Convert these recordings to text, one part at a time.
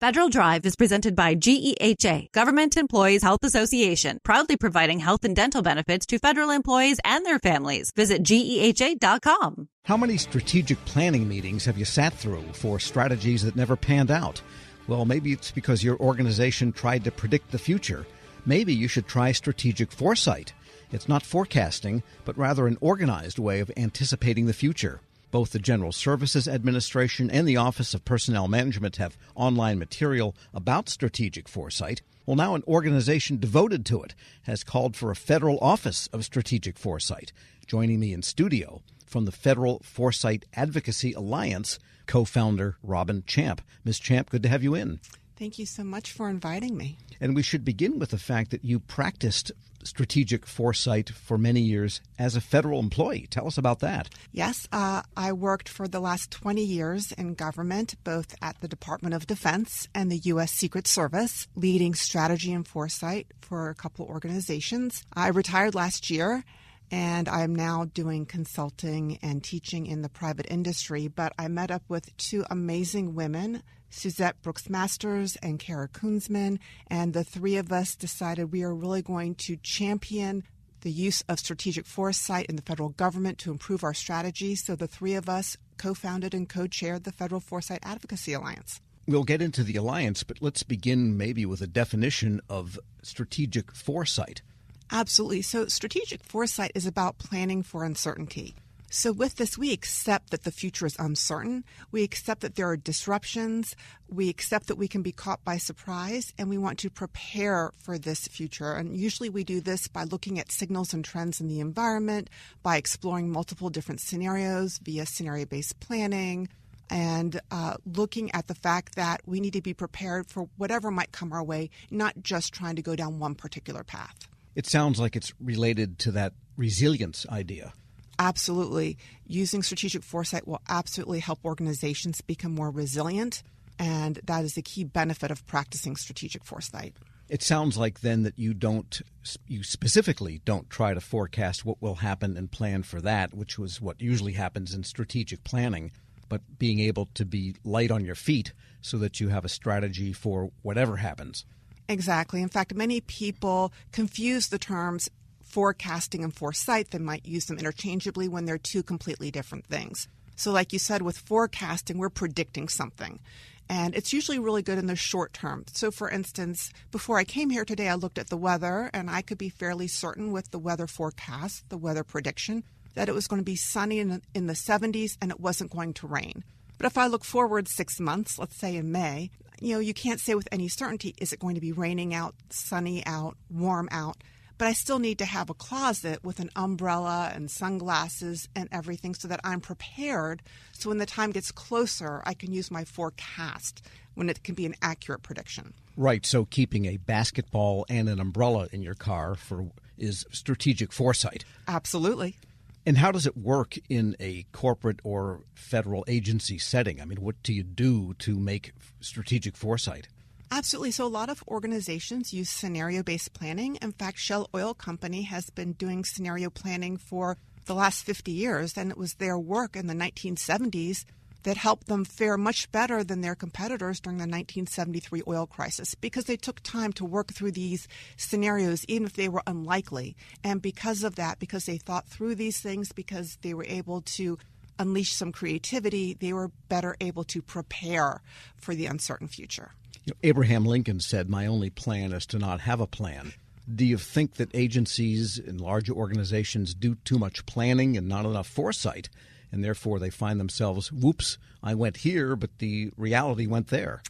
Federal Drive is presented by GEHA, Government Employees Health Association, proudly providing health and dental benefits to federal employees and their families. Visit GEHA.com. How many strategic planning meetings have you sat through for strategies that never panned out? Well, maybe it's because your organization tried to predict the future. Maybe you should try strategic foresight. It's not forecasting, but rather an organized way of anticipating the future. Both the General Services Administration and the Office of Personnel Management have online material about strategic foresight. Well, now an organization devoted to it has called for a federal office of strategic foresight. Joining me in studio from the Federal Foresight Advocacy Alliance, co-founder Robin Champ. Ms. Champ, good to have you in. Thank you so much for inviting me. And we should begin with the fact that you practiced strategic foresight for many years as a federal employee. Tell us about that. Yes, I worked for the last 20 years in government, both at the Department of Defense and the U.S. Secret Service, leading strategy and foresight for a couple organizations. I retired last year, and I'm now doing consulting and teaching in the private industry, but I met up with two amazing women, Suzette Brooks-Masters and Kara Koonsman, and the three of us decided we are really going to champion the use of strategic foresight in the federal government to improve our strategy. So the three of us co-founded and co-chaired the Federal Foresight Advocacy Alliance. We'll get into the alliance, but let's begin maybe with a definition of strategic foresight. Absolutely. So strategic foresight is about planning for uncertainty. So with this, we accept that the future is uncertain. We accept that there are disruptions. We accept that we can be caught by surprise, and we want to prepare for this future. And usually we do this by looking at signals and trends in the environment, by exploring multiple different scenarios via scenario-based planning, and looking at the fact that we need to be prepared for whatever might come our way, not just trying to go down one particular path. It sounds like it's related to that resilience idea. Absolutely. Using strategic foresight will absolutely help organizations become more resilient, and that is the key benefit of practicing strategic foresight. It sounds like then that you specifically don't try to forecast what will happen and plan for that, which was what usually happens in strategic planning, but being able to be light on your feet so that you have a strategy for whatever happens. Exactly. In fact, many people confuse the terms forecasting and foresight. They might use them interchangeably when they're two completely different things. So like you said, with forecasting, we're predicting something. And it's usually really good in the short term. So for instance, before I came here today, I looked at the weather, and I could be fairly certain with the weather forecast, the weather prediction, that it was going to be sunny in the 70s and it wasn't going to rain. But if I look forward 6 months, let's say in May, you can't say with any certainty, is it going to be raining out, sunny out, warm out? But I still need to have a closet with an umbrella and sunglasses and everything so that I'm prepared. So when the time gets closer, I can use my forecast when it can be an accurate prediction. Right. So keeping a basketball and an umbrella in your car is strategic foresight. Absolutely. And how does it work in a corporate or federal agency setting? I mean, what do you do to make strategic foresight? Absolutely. So a lot of organizations use scenario-based planning. In fact, Shell Oil Company has been doing scenario planning for the last 50 years, and it was their work in the 1970s that helped them fare much better than their competitors during the 1973 oil crisis, because they took time to work through these scenarios, even if they were unlikely. And because of that, because they thought through these things, because they were able to unleash some creativity, they were better able to prepare for the uncertain future. Abraham Lincoln said, "My only plan is to not have a plan." Do you think that agencies and larger organizations do too much planning and not enough foresight, and therefore they find themselves, whoops, I went here, but the reality went there?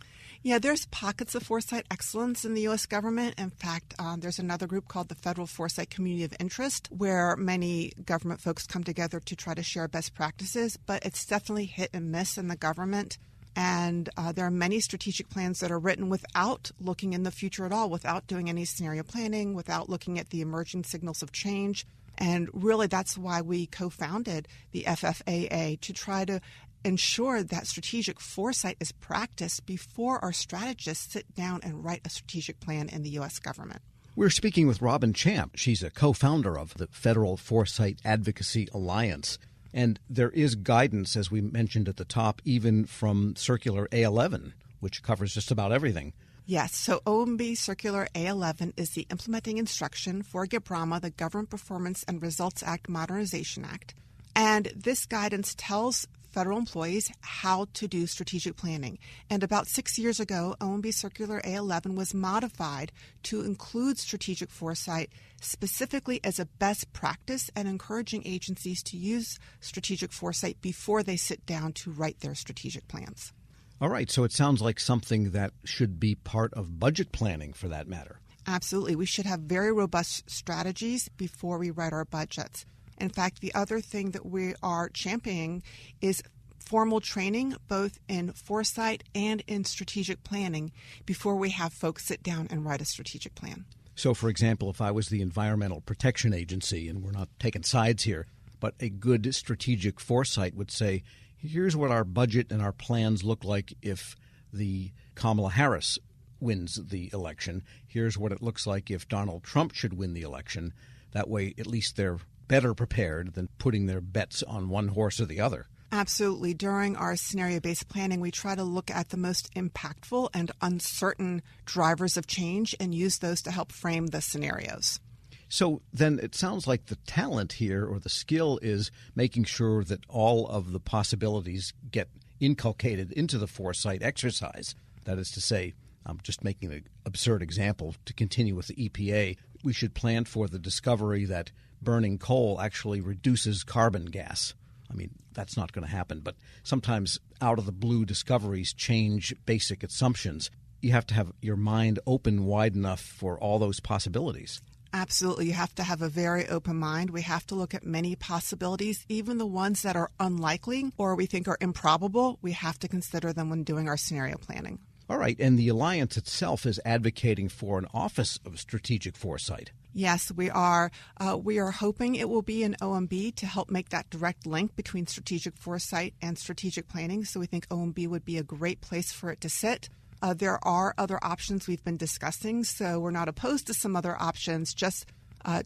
Yeah, there's pockets of foresight excellence in the U.S. government. In fact, there's another group called the Federal Foresight Community of Interest, where many government folks come together to try to share best practices, but it's definitely hit and miss in the government. And there are many strategic plans that are written without looking in the future at all, without doing any scenario planning, without looking at the emerging signals of change. And really, that's why we co-founded the FFAA, to try to ensure that strategic foresight is practiced before our strategists sit down and write a strategic plan in the U.S. government. We're speaking with Robin Champ. She's a co-founder of the Federal Foresight Advocacy Alliance. And there is guidance, as we mentioned at the top, even from Circular A11, which covers just about everything. Yes, so OMB Circular A11 is the implementing instruction for GPRAMA, the Government Performance and Results Act Modernization Act. And this guidance tells federal employees how to do strategic planning. And about 6 years ago, OMB Circular A11 was modified to include strategic foresight specifically as a best practice and encouraging agencies to use strategic foresight before they sit down to write their strategic plans. All right, so it sounds like something that should be part of budget planning for that matter. Absolutely. We should have very robust strategies before we write our budgets. In fact, the other thing that we are championing is formal training, both in foresight and in strategic planning, before we have folks sit down and write a strategic plan. So, for example, if I was the Environmental Protection Agency, and we're not taking sides here, but a good strategic foresight would say, here's what our budget and our plans look like if the Kamala Harris wins the election. Here's what it looks like if Donald Trump should win the election. That way, at least they're better prepared than putting their bets on one horse or the other. Absolutely. During our scenario-based planning, we try to look at the most impactful and uncertain drivers of change and use those to help frame the scenarios. So then it sounds like the talent here or the skill is making sure that all of the possibilities get inculcated into the foresight exercise. That is to say, I'm just making an absurd example to continue with the EPA. We should plan for the discovery that burning coal actually reduces carbon gas. I mean, that's not going to happen, but sometimes out of the blue discoveries change basic assumptions. You have to have your mind open wide enough for all those possibilities. Absolutely. You have to have a very open mind. We have to look at many possibilities, even the ones that are unlikely or we think are improbable. We have to consider them when doing our scenario planning. All right. And the Alliance itself is advocating for an Office of Strategic Foresight. Yes, we are. We are hoping it will be an OMB to help make that direct link between strategic foresight and strategic planning. So we think OMB would be a great place for it to sit. There are other options we've been discussing, so we're not opposed to some other options. Just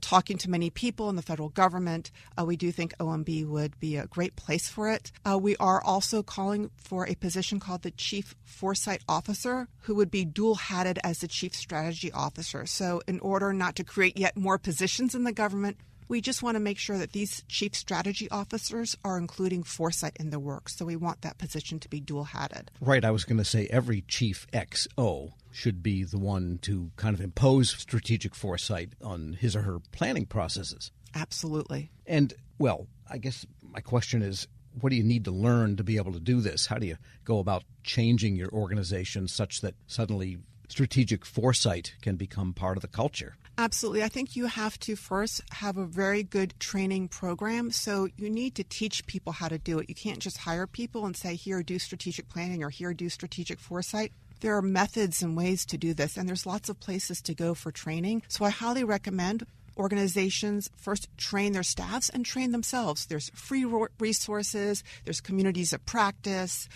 talking to many people in the federal government, we do think OMB would be a great place for it. We are also calling for a position called the Chief Foresight Officer, who would be dual-hatted as the Chief Strategy Officer. So in order not to create yet more positions in the government, we just want to make sure that these chief strategy officers are including foresight in their work. So we want that position to be dual-hatted. Right. I was going to say every chief XO should be the one to kind of impose strategic foresight on his or her planning processes. Absolutely. And, well, I guess my question is, what do you need to learn to be able to do this? How do you go about changing your organization such that suddenly strategic foresight can become part of the culture? Absolutely. I think you have to first have a very good training program. So you need to teach people how to do it. You can't just hire people and say, here, do strategic planning or here, do strategic foresight. There are methods and ways to do this, and there's lots of places to go for training. So I highly recommend organizations first train their staffs and train themselves. There's free resources, there's communities of practice,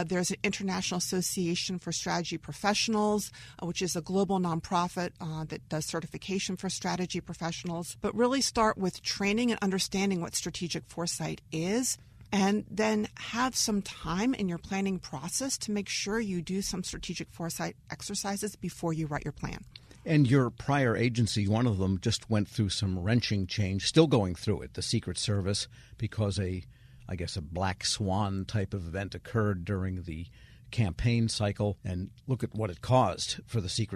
there's an International Association for Strategy Professionals, which is a global nonprofit that does certification for strategy professionals. But really start with training and understanding what strategic foresight is, and then have some time in your planning process to make sure you do some strategic foresight exercises before you write your plan. And your prior agency, one of them, just went through some wrenching change, still going through it, the Secret Service, because a black swan type of event occurred during the campaign cycle. And look at what it caused for the Secret